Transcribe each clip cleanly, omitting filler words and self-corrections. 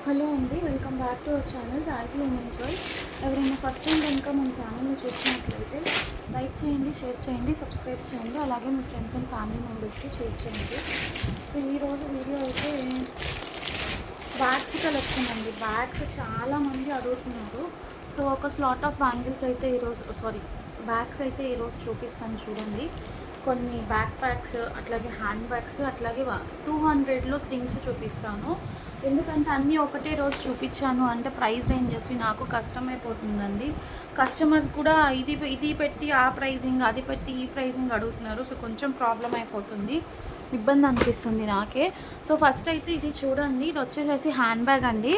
Hello అండి, welcome back to our channel రాయితీ women's world. ఎవరైనా ఫస్ట్ టైం కనుక మన ఛానల్ని చూసినట్లయితే లైక్ చేయండి, షేర్ చేయండి, సబ్స్క్రైబ్ చేయండి. అలాగే మీ ఫ్రెండ్స్ అండ్ ఫ్యామిలీ మెంబర్స్కి షేర్ చేయండి. సో ఈరోజు వీడియో అయితే బ్యాగ్స్ కలెక్షన్ అండి. బ్యాగ్స్ చాలామంది అడుగుతున్నారు. సో ఒక స్లాట్ ఆఫ్ బ్యాంగిల్స్ అయితే బ్యాగ్స్ అయితే ఈరోజు చూపిస్తాను చూడండి. కొన్ని బ్యాక్ ప్యాక్స్, అట్లాగే హ్యాండ్ బ్యాగ్స్, అట్లాగే 200లో స్లింగ్స్ చూపిస్తాను. ఎందుకంటే అన్నీ ఒకటే రోజు చూపించాను అంటే ప్రైస్ రేంజ్ చేసి నాకు కష్టమైపోతుందండి. కస్టమర్స్ కూడా ఇది పెట్టి ఆ ప్రైజింగ్, అది పెట్టి ఈ ప్రైజింగ్ అడుగుతున్నారు. సో కొంచెం ప్రాబ్లం అయిపోతుంది, ఇబ్బంది అనిపిస్తుంది నాకే. సో ఫస్ట్ అయితే ఇది చూడండి. ఇది వచ్చేసేసి హ్యాండ్ బ్యాగ్ అండి.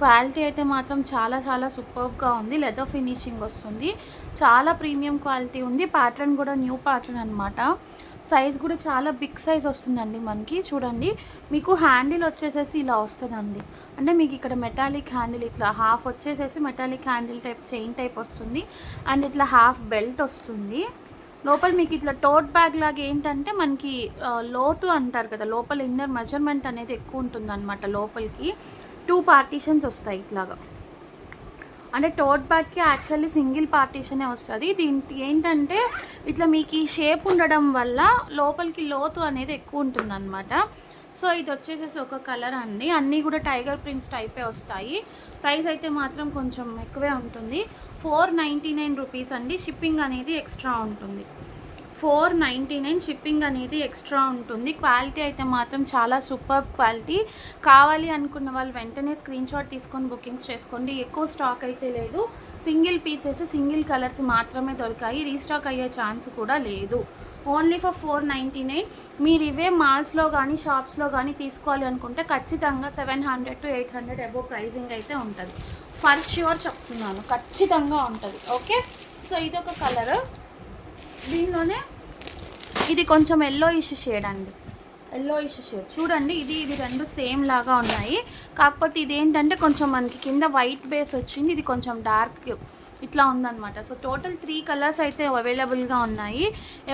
క్వాలిటీ అయితే మాత్రం చాలా చాలా సూపర్గా ఉంది. లెదర్ ఫినిషింగ్ వస్తుంది, చాలా ప్రీమియం క్వాలిటీ ఉంది. ప్యాటర్న్ కూడా న్యూ ప్యాటర్న్ అనమాట. సైజ్ కూడా చాలా బిగ్ సైజ్ వస్తుందండి మనకి. చూడండి, మీకు హ్యాండిల్ వచ్చేసేసి ఇలా వస్తుందండి. అంటే మీకు ఇక్కడ మెటాలిక్ హ్యాండిల్, ఇట్లా హాఫ్ వచ్చేసేసి metallic handle type chain type వస్తుంది. అండ్ ఇట్లా హాఫ్ బెల్ట్ వస్తుంది. లోపల మీకు ఇట్లా టోట్ బ్యాగ్ లాగా ఏంటంటే మనకి లోతు అంటారు కదా, లోపల ఇన్నర్ మెజర్మెంట్ అనేది ఎక్కువ ఉంటుంది అనమాట. లోపలికి 2 పార్టీషన్స్ వస్తాయి ఇట్లాగా. అంటే టోట్ బ్యాగ్కి యాక్చువల్లీ సింగిల్ పార్టీషనే వస్తుంది. దీనికి ఏంటంటే ఇట్లా మీకు ఈ షేప్ ఉండడం వల్ల లోపలికి లోతు అనేది ఎక్కువ ఉంటుంది అనమాట. సో ఇది వచ్చేసేసి ఒక కలర్ అండి. అన్నీ కూడా టైగర్ ప్రింట్స్ టైపే వస్తాయి. ప్రైస్ అయితే మాత్రం కొంచెం ఎక్కువే ఉంటుంది. 499 రూపీస్ అండి. షిప్పింగ్ అనేది ఎక్స్ట్రా ఉంటుంది. 499 షిప్పింగ్ అనేది ఎక్స్ట్రా ఉంటుంది. క్వాలిటీ అయితే మాత్రం చాలా సూపర్ క్వాలిటీ. కావాలి అనుకున్న వాళ్ళు వెంటనే స్క్రీన్ షాట్ తీసుకొని బుకింగ్స్ చేసుకోండి. ఎక్కువ స్టాక్ అయితే లేదు. సింగిల్ పీసెస్, సింగిల్ కలర్స్ మాత్రమే దొరికాయి. రీస్టాక్ అయ్యే ఛాన్స్ కూడా లేదు. Only for 499. మీరు ఇవే మాల్స్లో కానీ షాప్స్లో కానీ తీసుకోవాలి అనుకుంటే ఖచ్చితంగా 700 to 800 అబోవ్ ప్రైజింగ్ అయితే ఉంటుంది. ఫర్ ష్యూర్ చెప్తున్నాను, ఖచ్చితంగా ఉంటుంది. ఓకే, సో ఇదొక కలర్. దీనిలోనే ఇది కొంచెం ఎల్లోయిష్ షేడ్ అండి. ఎల్లోయిష్ షేడ్ చూడండి. ఇది రెండు సేమ్ లాగా ఉన్నాయి. కాకపోతే ఇదేంటంటే కొంచెం మనకి కింద వైట్ బేస్ వచ్చింది, ఇది కొంచెం డార్క్ ఇట్లా ఉందన్నమాట. సో టోటల్ 3 కలర్స్ అయితే అవైలబుల్గా ఉన్నాయి.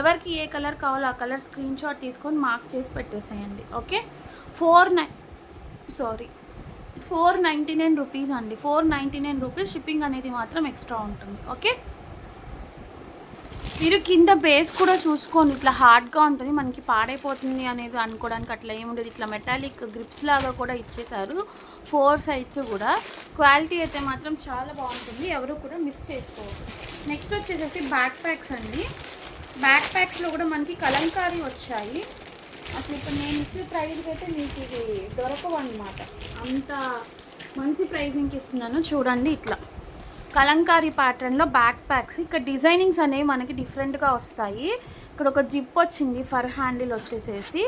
ఎవరికి ఏ కలర్ కావాలో ఆ కలర్ స్క్రీన్ షాట్ తీసుకొని మార్క్ చేసి పెట్టేసేయండి. ఓకే, 499 రూపీస్ అండి. 499 రూపీస్. షిప్పింగ్ అనేది మాత్రం ఎక్స్ట్రా ఉంటుంది. ఓకే, మీరు కింద బేస్ కూడా చూసుకోండి. ఇట్లా హార్డ్గా ఉంటుంది, మనకి పాడైపోతుంది అనేది అనుకోవడానికి అట్లా ఏముండదు. ఇట్లా మెటాలిక్ గ్రిప్స్ లాగా కూడా ఇచ్చేసారు 4 సైడ్స్ కూడా. క్వాలిటీ అయితే మాత్రం చాలా బాగుంటుంది, ఎవరు కూడా మిస్ చేసుకోవద్దు. నెక్స్ట్ వచ్చేసి బ్యాక్ ప్యాక్స్ అండి. బ్యాక్ ప్యాక్స్లో కూడా మనకి కలంకారీ వచ్చాయి. అసలు ఇప్పుడు నేను ఇచ్చే ప్రైస్కి అయితే మీకు ఇది దొరకవు అనమాట. అంత మంచి ప్రైజింగ్కి ఇస్తున్నాను. చూడండి, ఇట్లా కలంకారీ ప్యాటర్న్లో బ్యాక్ ప్యాక్స్. ఇక్కడ డిజైనింగ్స్ అనేవి మనకి డిఫరెంట్గా వస్తాయి. ఇక్కడ ఒక జిప్ వచ్చింది, ఫర్ హ్యాండిల్ వచ్చేసేసి.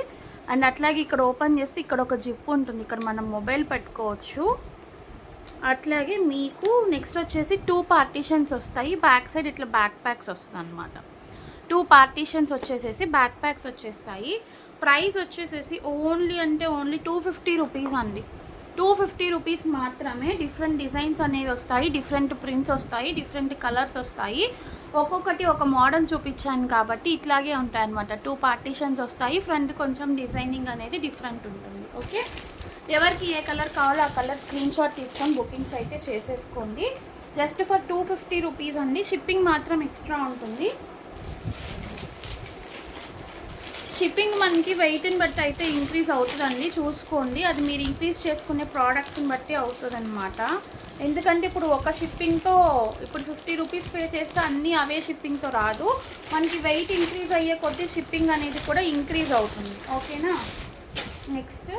అండ్ అట్లాగే ఇక్కడ ఓపెన్ చేస్తే ఇక్కడ ఒక జిప్ ఉంటుంది, ఇక్కడ మనం మొబైల్ పెట్టుకోవచ్చు. అట్లాగే మీకు నెక్స్ట్ వచ్చేసి 2 పార్టీషన్స్ వస్తాయి. బ్యాక్ సైడ్ ఇట్లా బ్యాక్ ప్యాక్స్ వస్తుంది అనమాట. 2 పార్టీషన్స్ వచ్చేసేసి బ్యాక్ ప్యాక్స్ వచ్చేస్తాయి. ప్రైస్ వచ్చేసేసి ఓన్లీ 250 రూపీస్ అండి. 250 రూపీస్ మాత్రమే. డిఫరెంట్ డిజైన్స్ అనేవి వస్తాయి, డిఫరెంట్ ప్రింట్స్ వస్తాయి, డిఫరెంట్ కలర్స్ వస్తాయి. ఒక్కొక్కటి ఒక మోడల్ చూపించాను కాబట్టి ఇట్లాగే ఉంటాయి అనమాట. 2 పార్టీషన్స్ వస్తాయి. ఫ్రంట్ కొంచెం డిజైనింగ్ అనేది డిఫరెంట్ ఉంటుంది. ఓకే, ఎవరికి ఏ కలర్ కావాలో ఆ కలర్ స్క్రీన్ షాట్ తీసుకొని బుకింగ్స్ అయితే చేసేసుకోండి. జస్ట్ ఫర్ 250 రూపీస్ అండి. షిప్పింగ్ మాత్రం ఎక్స్ట్రా ఉంటుంది. షిప్పింగ్ మనకి వెయిట్ని బట్టి అయితే ఇంక్రీజ్ అవుతుందండి, చూసుకోండి. అది మీరు ఇంక్రీజ్ చేసుకునే ప్రోడక్ట్స్ని బట్టి అవుతుంది అనమాట. ఎందుకంటే ఇప్పుడు ఒక షిప్పింగ్తో ఇప్పుడు 50 రూపీస్ పే చేస్తే అన్నీ అవే షిప్పింగ్తో రాదు. మనకి వెయిట్ ఇంక్రీజ్ అయ్యే కొద్దీ షిప్పింగ్ అనేది కూడా ఇంక్రీజ్ అవుతుంది. ఓకేనా, నెక్స్ట్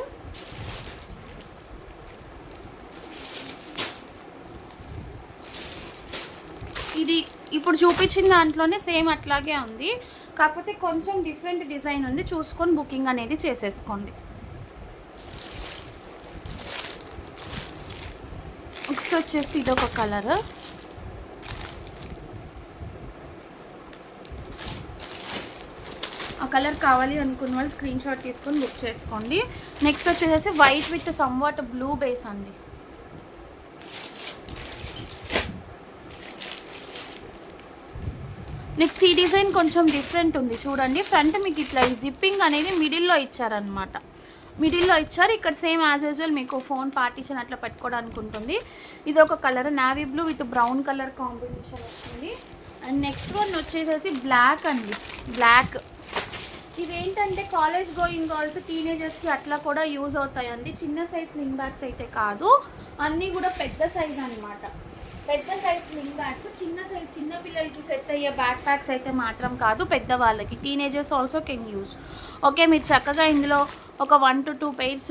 ఇది ఇప్పుడు చూపించిన దాంట్లోనే సేమ్ అట్లాగే ఉంది, కాకపోతే కొంచెం డిఫరెంట్ డిజైన్ ఉంది. చూసుకొని బుకింగ్ అనేది చేసేసుకోండి. నెక్స్ట్ వచ్చేసి ఇదొక కలర్. ఆ కలర్ కావాలి అనుకున్న వాళ్ళు స్క్రీన్ షాట్ తీసుకొని బుక్ చేసుకోండి. నెక్స్ట్ వచ్చేసి white with somewhat blue base అండి. నెక్స్ట్ ఈ డిజైన్ కొంచెం డిఫరెంట్ ఉంది చూడండి. ఫ్రంట్ మీకు ఇట్లా ఈ జిప్పింగ్ అనేది మిడిల్లో ఇచ్చారనమాట. మిడిల్లో ఇచ్చారు. ఇక్కడ సేమ్ యాజ్ యూజువల్ మీకు ఫోన్ పార్టీషన్ అట్లా పెట్టుకోవడానికి ఉంటుంది. ఇది ఒక colour navy blue with brown colour combination వస్తుంది. అండ్ నెక్స్ట్ వన్ వచ్చేసేసి బ్లాక్ అండి. బ్లాక్ ఇవేంటంటే కాలేజ్ గోయింగ్ గర్ల్స్ టీనేజర్స్కి అట్లా కూడా యూజ్ అవుతాయండి. చిన్న సైజ్ స్లింగ్ బ్యాగ్స్ అయితే కాదు, అన్నీ కూడా పెద్ద సైజ్ అనమాట. పెద్ద సైజ్ స్లింగ్ బ్యాగ్స్, చిన్న సైజ్ చిన్న పిల్లలకి సెట్ అయ్యే బ్యాక్ ప్యాక్స్ అయితే మాత్రం కాదు, పెద్దవాళ్ళకి teenagers also can use. Okay, మీరు చక్కగా ఇందులో ఒక 1 to 2 pairs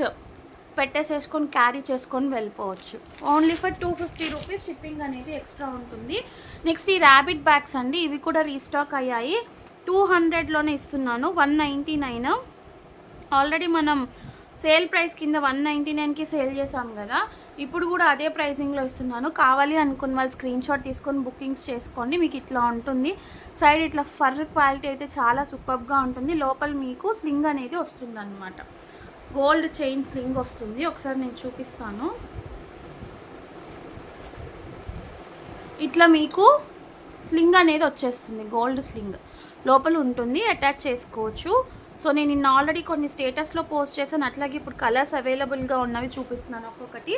పెట్టేసేసుకొని క్యారీ చేసుకొని వెళ్ళిపోవచ్చు. ఓన్లీ ఫర్ 250 రూపీస్ షిప్పింగ్ అనేది ఎక్స్ట్రా ఉంటుంది. నెక్స్ట్ ఈ ర్యాబిట్ బ్యాగ్స్ అండి. ఇవి కూడా రీస్టాక్ అయ్యాయి. 200లోనే ఇస్తున్నాను. 199. ఆల్రెడీ మనం సేల్ ప్రైస్ కింద 199కి సేల్ చేసాం కదా, ఇప్పుడు కూడా అదే ప్రైజింగ్లో ఇస్తున్నాను. కావాలి అనుకున్న వాళ్ళు స్క్రీన్ షాట్ తీసుకొని బుకింగ్స్ చేసుకోండి. మీకు ఇట్లా ఉంటుంది. సైడ్ ఇట్లా ఫర్ క్వాలిటీ అయితే చాలా సూపర్గా ఉంటుంది. లోపల మీకు స్లింగ్ అనేది వస్తుంది అన్నమాట. గోల్డ్ చైన్ స్లింగ్ వస్తుంది. ఒకసారి నేను చూపిస్తాను. ఇట్లా మీకు స్లింగ్ అనేది వచ్చేస్తుంది. గోల్డ్ స్లింగ్ లోపల ఉంటుంది, అటాచ్ చేసుకోవచ్చు. సో నేను నిన్న ఆల్రెడీ కొన్ని స్టేటస్లో పోస్ట్ చేశాను. అట్లాగే ఇప్పుడు కలర్స్ అవైలబుల్గా ఉన్నవి చూపిస్తున్నాను ఒక్కొక్కటి.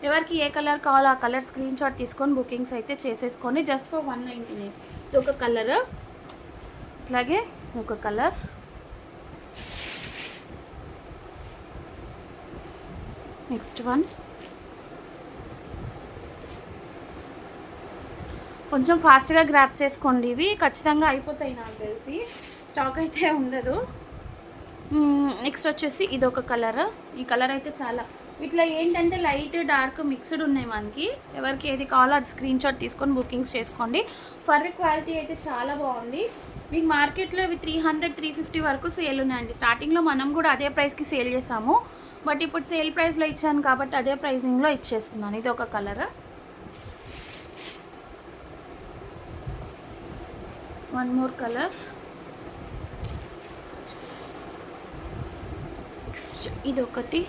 ఎవరికి ఏ కలర్ కావాలో ఆ కలర్ స్క్రీన్ షాట్ తీసుకొని బుకింగ్స్ అయితే చేసేసుకోండి. Just for 199. ఇది ఒక కలర్, అట్లాగే ఒక కలర్, నెక్స్ట్ వన్. కొంచెం ఫాస్ట్గా గ్రాప్ చేసుకోండి. ఇవి ఖచ్చితంగా అయిపోతాయి, నాకు తెలిసి స్టాక్ అయితే ఉండదు. నెక్స్ట్ వచ్చేసి ఇది ఒక కలర్. ఈ కలర్ అయితే చాలా ఇట్లా ఏంటంటే లైట్ డార్క్ మిక్స్డ్ ఉన్నాయి మనకి. ఎవరికి ఏది కావాలో అది స్క్రీన్ షాట్ తీసుకొని బుకింగ్స్ చేసుకోండి. ఫర్ క్వాలిటీ అయితే చాలా బాగుంది. మీకు మార్కెట్లో ఇవి 300-350 వరకు సేల్ ఉన్నాయండి. స్టార్టింగ్లో మనం కూడా అదే ప్రైస్కి సేల్ చేసాము, బట్ ఇప్పుడు సేల్ ప్రైస్లో ఇచ్చాను కాబట్టి అదే ప్రైజింగ్లో ఇచ్చేస్తున్నాను. ఇది ఒక colour. One more colour. Next ఇది ఒకటి.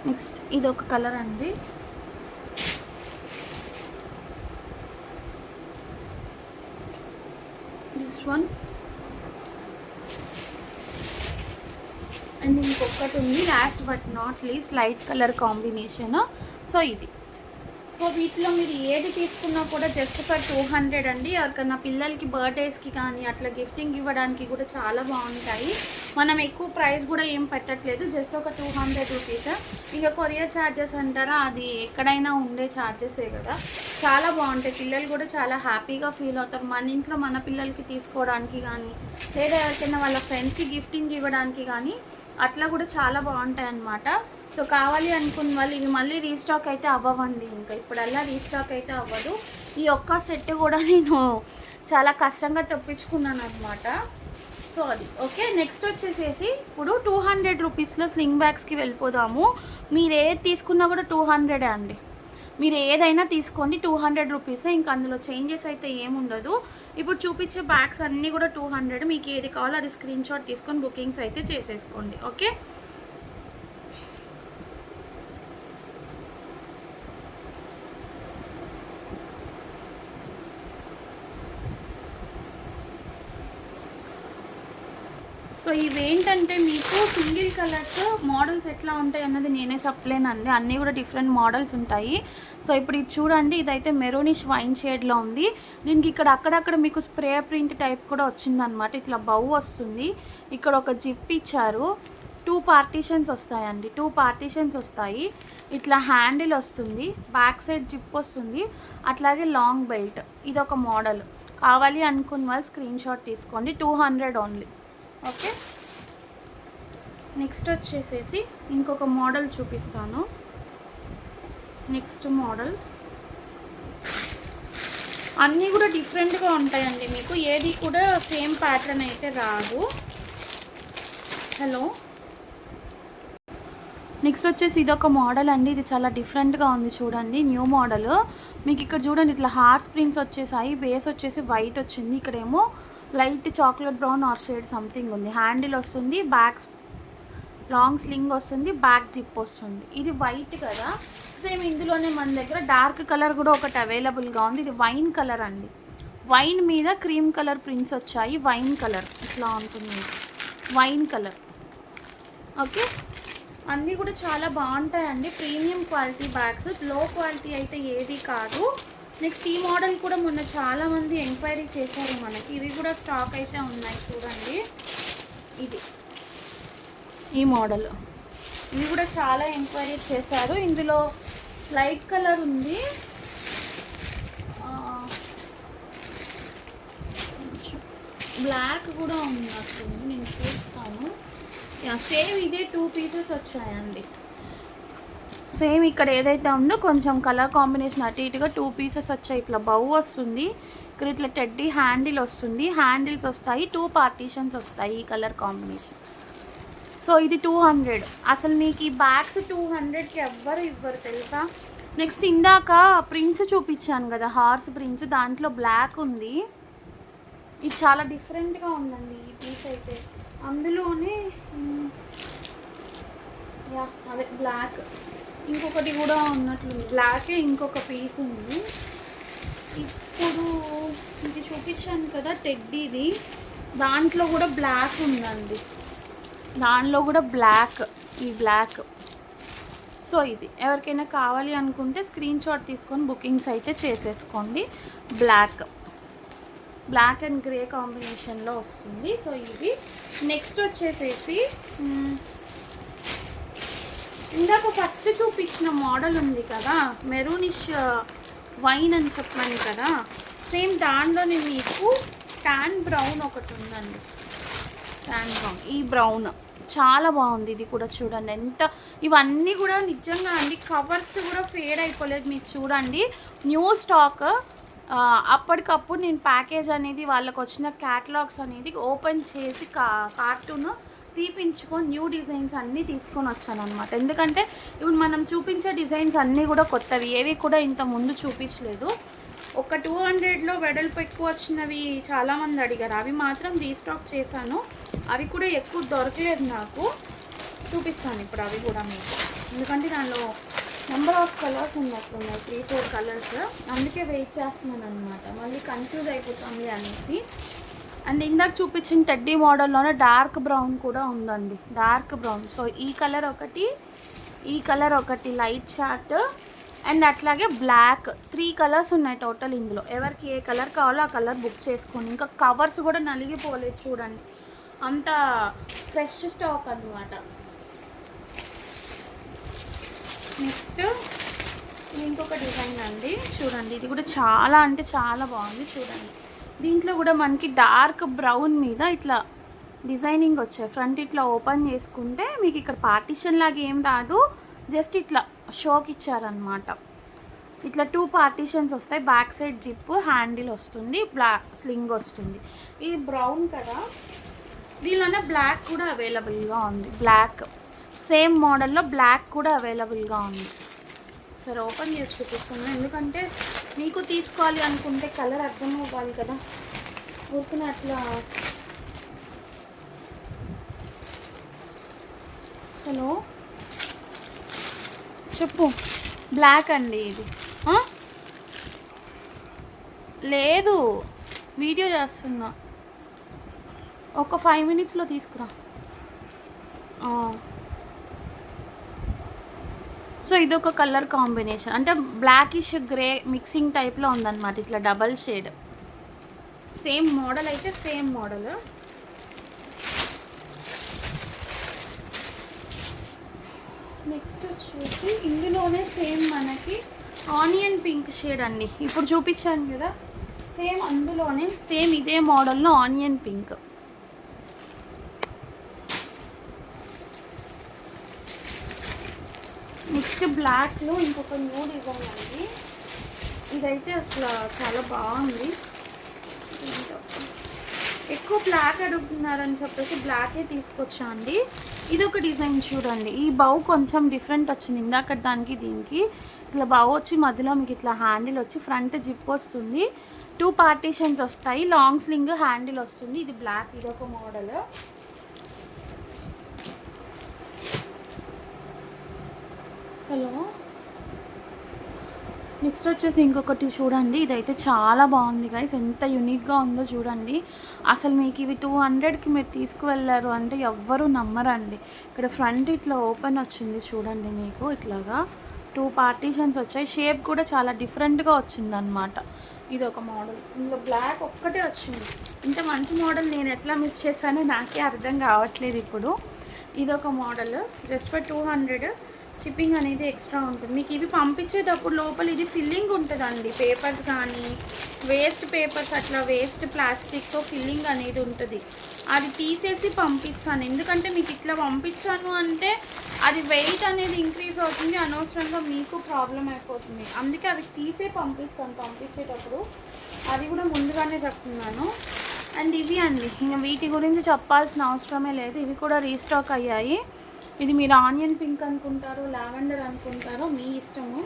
నెక్స్ట్ ఇది ఒక కలర్ అండి. This one. అండ్ ఇంకొకటి ఉంది last but not least, light colour combination. So ఇది. సో వీటిలో మీరు ఏది తీసుకున్నా కూడా జస్ట్ ఫర్ 200 అండి. ఎవరికన్నా పిల్లలకి బర్త్డేస్కి కానీ అట్లా గిఫ్టింగ్ ఇవ్వడానికి కూడా చాలా బాగుంటాయి. మనం ఎక్కువ ప్రైస్ కూడా ఏం పెట్టట్లేదు, జస్ట్ ఒక 200 రూపీస్. ఇక కొరియర్ ఛార్జెస్ అంటారా, అది ఎక్కడైనా ఉండే ఛార్జెసే కదా. చాలా బాగుంటాయి. పిల్లలు కూడా చాలా హ్యాపీగా ఫీల్ అవుతారు. మన ఇంట్లో మన పిల్లలకి తీసుకోవడానికి కానీ, లేదా ఎవరికైనా వాళ్ళ ఫ్రెండ్స్కి గిఫ్టింగ్ ఇవ్వడానికి కానీ అట్లా కూడా చాలా బాగుంటాయి అన్నమాట. సో కావాలి అనుకున్న వాళ్ళు ఇవి మళ్ళీ రీస్టాక్ అయితే అవ్వండి. ఇంకా ఇప్పుడల్లా రీస్టాక్ అయితే అవ్వదు. ఈ ఒక్క సెట్ కూడా నేను చాలా కష్టంగా తెప్పించుకున్నాను అనమాట. సో అది ఓకే. నెక్స్ట్ వచ్చేసేసి ఇప్పుడు 200 రూపీస్లో స్లింగ్ బ్యాగ్స్కి వెళ్ళిపోదాము. మీరు ఏది తీసుకున్నా కూడా 200 అండి. మీరు ఏదైనా తీసుకోండి, 200 రూపీసే. ఇంకా అందులో చేంజెస్ అయితే ఏముండదు. ఇప్పుడు చూపించే బ్యాగ్స్ అన్నీ కూడా 200. మీకు ఏది కావాలో అది స్క్రీన్ షాట్ తీసుకొని బుకింగ్స్ అయితే చేసేసుకోండి. ఓకే. సో ఇవేంటంటే మీకు సింగిల్ కలర్స్ మోడల్స్ ఎట్లా ఉంటాయి అన్నది నేనే చెప్పలేనండి. అన్నీ కూడా డిఫరెంట్ మోడల్స్ ఉంటాయి. సో ఇప్పుడు ఇది చూడండి, ఇదైతే మెరూనిష్ వైన్ షేడ్లో ఉంది. దీనికి ఇక్కడ అక్కడక్కడ మీకు స్ప్రే ప్రింట్ టైప్ కూడా వచ్చిందనమాట. ఇట్లా బౌ వస్తుంది. ఇక్కడ ఒక జిప్ ఇచ్చారు. 2 పార్టీషన్స్ వస్తాయండి. 2 పార్టీషన్స్ వస్తాయి. ఇట్లా హ్యాండిల్ వస్తుంది, బ్యాక్ సైడ్ జిప్ వస్తుంది, అట్లాగే లాంగ్ బెల్ట్. ఇది ఒక మోడల్. కావాలి అనుకున్న వాళ్ళు స్క్రీన్ షాట్ తీసుకోండి. 200 ఓన్లీ. ఓకే. నెక్స్ట్ వచ్చేసేసి ఇంకొక మోడల్ చూపిస్తాను. నెక్స్ట్ మోడల్ అన్నీ కూడా డిఫరెంట్గా ఉంటాయండి. మీకు ఏది కూడా సేమ్ ప్యాటర్న్ అయితే రాదు. హలో. నెక్స్ట్ వచ్చేసి ఇదొక మోడల్ అండి. ఇది చాలా డిఫరెంట్గా ఉంది చూడండి, న్యూ మోడల్. మీకు ఇక్కడ చూడండి ఇట్లా హార్స్ ప్రింట్స్ వచ్చేసాయి. బేస్ వచ్చేసి వైట్ వచ్చింది. ఇక్కడేమో light chocolate brown or shade something ఉంది. హ్యాండిల్ వస్తుంది, బ్యాక్ లాంగ్ స్లింగ్ వస్తుంది, బ్యాక్ జిప్ వస్తుంది. ఇది వైట్ కదా. సేమ్ ఇందులోనే మన దగ్గర డార్క్ కలర్ కూడా ఒకటి అవైలబుల్గా ఉంది. ఇది వైన్ కలర్ అండి. వైన్ మీద క్రీమ్ కలర్ ప్రింట్స్ వచ్చాయి. వైన్ కలర్ ఇట్లా ఉంటుంది, వైన్ కలర్. ఓకే, అన్నీ కూడా చాలా బాగుంటాయండి. ప్రీమియం క్వాలిటీ బ్యాగ్స్, లో క్వాలిటీ అయితే ఏది కాదు. నెక్స్ట్ ఈ మోడల్ కూడా మొన్న చాలామంది ఎంక్వైరీ చేశారు మనకి. ఇవి కూడా స్టాక్ అయితే ఉన్నాయి చూడండి. ఇది ఈ మోడల్, ఇవి కూడా చాలా ఎంక్వైరీ చేశారు. ఇందులో లైట్ కలర్ ఉంది, బ్లాక్ కూడా ఉన్నట్టుంది, నేను చూస్తాను. సేమ్ ఇదే 2 పీసెస్ వచ్చాయండి. సేమ్ ఇక్కడ ఏదైతే ఉందో కొంచెం కలర్ కాంబినేషన్ అటు ఇటుగా 2 పీసెస్ వచ్చాయి. ఇట్లా బౌ వస్తుంది, ఇక్కడ ఇట్లా టెడ్డీ హ్యాండిల్ వస్తుంది, హ్యాండిల్స్ వస్తాయి, 2 పార్టీషన్స్ వస్తాయి ఈ కలర్ కాంబినేషన్. సో ఇది 200. అసలు మీకు ఈ బ్యాగ్స్ 200కి ఎవ్వరు ఇవ్వరు తెలుసా. నెక్స్ట్ ఇందాక ప్రింట్స్ చూపించాను కదా, హార్స్ ప్రింట్స్, దాంట్లో బ్లాక్ ఉంది. ఇది చాలా డిఫరెంట్గా ఉందండి ఈ పీస్ అయితే. అందులోనే అదే బ్లాక్ ఇంకొకటి కూడా ఉన్నట్లుంది, బ్లాకే ఇంకొక పీస్ ఉంది. ఇప్పుడు ఇది చూపించాను కదా టెడ్డీది, దాంట్లో కూడా బ్లాక్ ఉందండి, దానిలో కూడా బ్లాక్, ఈ బ్లాక్. సో ఇది ఎవరికైనా కావాలి అనుకుంటే స్క్రీన్ షాట్ తీసుకొని బుకింగ్స్ అయితే చేసేసుకోండి. బ్లాక్ అండ్ గ్రే కాంబినేషన్లో వస్తుంది. సో ఇది నెక్స్ట్ వచ్చేసేసి ఇందాక ఫస్ట్ చూపించిన మోడల్ ఉంది కదా, మెరూనిష్ వైన్ అని చెప్పాను కదా, సేమ్ దానిలోనే మీకు ట్యాన్ బ్రౌన్ ఒకటి ఉందండి. ట్యాన్ బ్రౌన్, ఈ బ్రౌన్ చాలా బాగుంది. ఇది కూడా చూడండి ఎంత, ఇవన్నీ కూడా నిజంగా అండి కవర్స్ కూడా ఫేడ్ అయిపోలేదు. మీకు చూడండి న్యూ స్టాక్, అప్పటికప్పుడు నేను ప్యాకేజ్ అనేది వాళ్ళకు వచ్చిన క్యాటలాగ్స్ అనేది ఓపెన్ చేసి కార్టూన్ తీపించుకొని న్యూ డిజైన్స్ అన్నీ తీసుకొని వచ్చాను అనమాట. ఎందుకంటే ఇప్పుడు మనం చూపించే డిజైన్స్ అన్నీ కూడా కొత్తవి, ఏవి కూడా ఇంత ముందు చూపించలేదు. ఒక 200లో వెడల్పు ఎక్కువ వచ్చినవి చాలామంది అడిగారు, అవి మాత్రం రీస్టాక్ చేశాను. అవి కూడా ఎక్కువ దొరకలేదు నాకు, చూపిస్తాను ఇప్పుడు అవి కూడా మీకు. ఎందుకంటే దానిలో నెంబర్ ఆఫ్ కలర్స్ ఉన్నట్లున్నాయి, 3-4 కలర్స్, అందుకే వెయిట్ చేస్తున్నాను అనమాట, మళ్ళీ కన్ఫ్యూజ్ అయిపోతుంది అనేసి. అండ్ ఇందాక చూపించిన టెడ్డీ మోడల్లోనే డార్క్ బ్రౌన్ కూడా ఉందండి, డార్క్ బ్రౌన్. సో ఈ కలర్ ఒకటి, ఈ కలర్ ఒకటి లైట్ చార్ట్, అండ్ అట్లాగే బ్లాక్, 3 కలర్స్ ఉన్నాయి టోటల్ ఇందులో. ఎవరికి ఏ కలర్ కావాలో ఆ కలర్ బుక్ చేసుకోండి. ఇంకా కవర్స్ కూడా నలిగిపోలేదు చూడండి, అంత ఫ్రెష్ స్టాక్ అనమాట. నెక్స్ట్ ఇంకొక డిజైన్ అండి, చూడండి ఇది కూడా చాలా అంటే చాలా బాగుంది. చూడండి దీంట్లో కూడా మనకి డార్క్ బ్రౌన్ మీద ఇట్లా డిజైనింగ్ వచ్చాయి. ఫ్రంట్ ఇట్లా ఓపెన్ చేసుకుంటే మీకు ఇక్కడ పార్టీషన్ లాగా ఏం రాదు, జస్ట్ ఇట్లా షోకి ఇచ్చారనమాట. ఇట్లా 2 పార్టీషన్స్ వస్తాయి, బ్యాక్ సైడ్ జిప్, హ్యాండిల్ వస్తుంది, బ్లాక్ స్లింగ్ వస్తుంది. ఇది బ్రౌన్ కదా, దీనిలోనే బ్లాక్ కూడా అవైలబుల్గా ఉంది. బ్లాక్ సేమ్ మోడల్లో బ్లాక్ కూడా అవైలబుల్గా ఉంది. సరే ఓపెన్ చేసి చూపిస్తున్నాను, ఎందుకంటే మీకు తీసుకోవాలి అనుకుంటే కలర్ అర్థం అవ్వాలి కదా, ఊరుకుని అట్లా. హలో చెప్పు. బ్లాక్ అండి ఇది, లేదు వీడియో చేస్తున్నా, ఒక 5 మినిట్స్లో తీసుకురా. సో ఇదొక కలర్ కాంబినేషన్, అంటే బ్లాకిష్ గ్రే మిక్సింగ్ టైప్లో ఉందన్నమాట, ఇట్లా డబల్ షేడ్. సేమ్ మోడల్ అయితే సేమ్ మోడల్. నెక్స్ట్ వచ్చేసి ఇందులోనే సేమ్ మనకి ఆనియన్ పింక్ షేడ్ అండి, ఇప్పుడు చూపించాను కదా, సేమ్ అందులోనే సేమ్ ఇదే మోడల్లో ఆనియన్ పింక్. నెక్స్ట్ బ్లాక్లో ఇంకొక న్యూ డిజైన్ అండి, ఇదైతే అసలు చాలా బాగుంది. ఎక్కువ బ్లాక్ అడుగుతున్నారని చెప్పేసి బ్లాకే తీసుకొచ్చా అండి. ఇది ఒక డిజైన్ చూడండి, ఈ బౌ కొంచెం డిఫరెంట్ వచ్చింది, ఇందాక దానికి దీనికి ఇట్లా బౌ వచ్చి మధ్యలో మీకు ఇట్లా హ్యాండిల్ వచ్చి ఫ్రంట్ జిప్ వస్తుంది, 2 పార్టీషన్స్ వస్తాయి, లాంగ్ స్లింగ్ హ్యాండిల్ వస్తుంది. ఇది బ్లాక్, ఇది ఒక మోడల్. హలో నెక్స్ట్ వచ్చేసి ఇంకొకటి చూడండి, ఇదైతే చాలా బాగుంది గైస్, ఎంత యూనిక్గా ఉందో చూడండి. అసలు మీకు ఇవి 200కి మీరు తీసుకువెళ్ళారు అంటే ఎవ్వరూ నమ్మరండి. ఇక్కడ ఫ్రంట్ ఇట్లా ఓపెన్ వచ్చింది చూడండి, మీకు ఇట్లాగా 2 పార్టీషన్స్ వచ్చాయి. షేప్ కూడా చాలా డిఫరెంట్గా వచ్చిందనమాట. ఇది ఒక మోడల్, ఇందులో బ్లాక్ ఒక్కటే వచ్చింది. ఇంత మంచి మోడల్ నేను ఎట్లా మిస్ చేశానో నాకే అర్థం కావట్లేదు ఇప్పుడు. ఇదొక మోడల్, జస్ట్ ఫర్ 200. షిప్పింగ్ అనేది ఎక్స్ట్రా ఉంటుంది. మీకు ఇవి పంపించేటప్పుడు లోపల ఇది ఫిల్లింగ్ ఉంటుందండి, పేపర్స్ కానీ వేస్ట్ పేపర్స్ అట్లా వేస్ట్ ప్లాస్టిక్తో ఫిల్లింగ్ అనేది ఉంటుంది. అది తీసేసి పంపిస్తాను, ఎందుకంటే మీకు ఇట్లా పంపించాను అంటే అది వెయిట్ అనేది ఇంక్రీజ్ అవుతుంది, అనవసరంగా మీకు ప్రాబ్లం అయిపోతుంది. అందుకే అవి తీసే పంపిస్తాను పంపించేటప్పుడు, అది కూడా ముందుగానే చెప్తున్నాను. అండ్ ఇవి అండి, ఇంకా వీటి గురించి చెప్పాల్సిన అవసరమే లేదు, ఇవి కూడా రీస్టాక్ అయ్యాయి. ఇది మీరు ఆనియన్ పింక్ అనుకుంటారు, లావెండర్ అనుకుంటారో మీ ఇష్టము.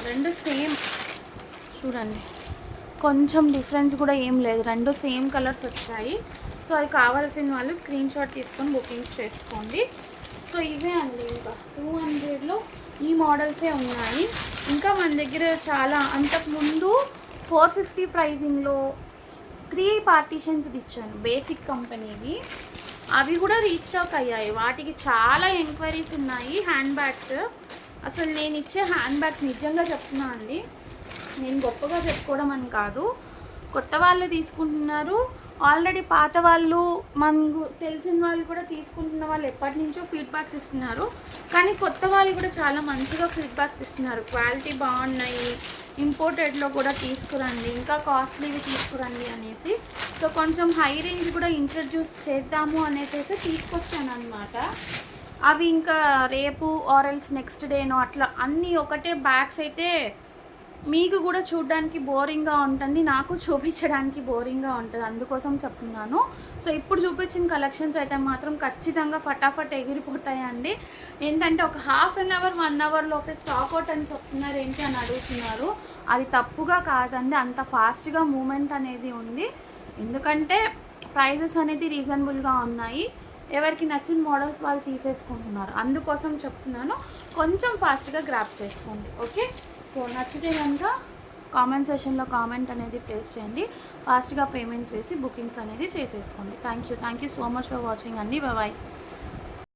రెండు సేమ్ చూడండి, కొంచెం డిఫరెన్స్ కూడా ఏం లేదు, రెండు సేమ్ కలర్స్ వచ్చాయి. సో అవి కావాల్సిన వాళ్ళు స్క్రీన్ షాట్ తీసుకొని బుకింగ్స్ చేసుకోండి. సో ఇవే అండి, ఇంకా 200లో ఈ మోడల్సే ఉన్నాయి. ఇంకా మన దగ్గర చాలా, అంతకుముందు 450 ప్రైజింగ్లో 3 పార్టీషన్స్ ఇచ్చాను బేసిక్ కంపెనీవి, అవి కూడా రీస్టాక్ అయ్యాయి. వాటికి చాలా ఎంక్వైరీస్ ఉన్నాయి. హ్యాండ్ బ్యాగ్స్, అసలు నేను ఇచ్చే హ్యాండ్ బ్యాగ్స్ నిజంగా చెప్తున్నా అండి, నేను గొప్పగా చెప్పుకోవడం అని కాదు, కొత్త వాళ్ళు తీసుకుంటున్నారు, ఆల్రెడీ పాత వాళ్ళు మనకు తెలిసిన వాళ్ళు కూడా తీసుకుంటున్న వాళ్ళు ఎప్పటి నుంచో ఫీడ్బ్యాక్స్ ఇస్తున్నారు. కానీ కొత్త వాళ్ళు కూడా చాలా మంచిగా ఫీడ్బ్యాక్స్ ఇస్తున్నారు, క్వాలిటీ బాగున్నాయి, ఇంపోర్టెడ్లో కూడా తీసుకురండి, ఇంకా కాస్ట్లీవి తీసుకురండి అనేసి. సో కొంచెం హై రేంజ్ కూడా ఇంట్రడ్యూస్ చేద్దాము అనేసి తీసుకొచ్చాను అనమాట. అవి ఇంకా రేపు ఆరెల్స్ నెక్స్ట్ డేనో అట్లా అన్నీ ఒకటే బ్యాగ్స్ అయితే మీకు కూడా చూడడానికి బోరింగ్గా ఉంటుంది, నాకు చూపించడానికి బోరింగ్గా ఉంటుంది, అందుకోసం చెప్తున్నాను. సో ఇప్పుడు చూపించిన కలెక్షన్స్ అయితే మాత్రం ఖచ్చితంగా ఫటాఫట్ ఎగిరిపోతాయండి. ఏంటంటే ఒక హాఫ్ అన్ అవర్ 1 అవర్లోపే స్టాక్ అవుట్ అని చెప్తున్నారు ఏంటి అని అడుగుతున్నారు. అది తప్పుగా కాదండి, అంత ఫాస్ట్గా మూమెంట్ అనేది ఉంది, ఎందుకంటే ప్రైజెస్ అనేది రీజనబుల్గా ఉన్నాయి, ఎవరికి నచ్చిన మోడల్స్ వాళ్ళు తీసేసుకుంటున్నారు, అందుకోసం చెప్తున్నాను. కొంచెం ఫాస్ట్గా గ్రాప్ చేసుకోండి, ఓకే. సో నచ్చితే కనుక కామెంట్ సెషన్లో కామెంట్ అనేది ప్లేస్ చేయండి, ఫాస్ట్గా పేమెంట్స్ వేసి బుకింగ్స్ అనేది చేసేసుకోండి. Thank you so much for watching అండి, బాయ్.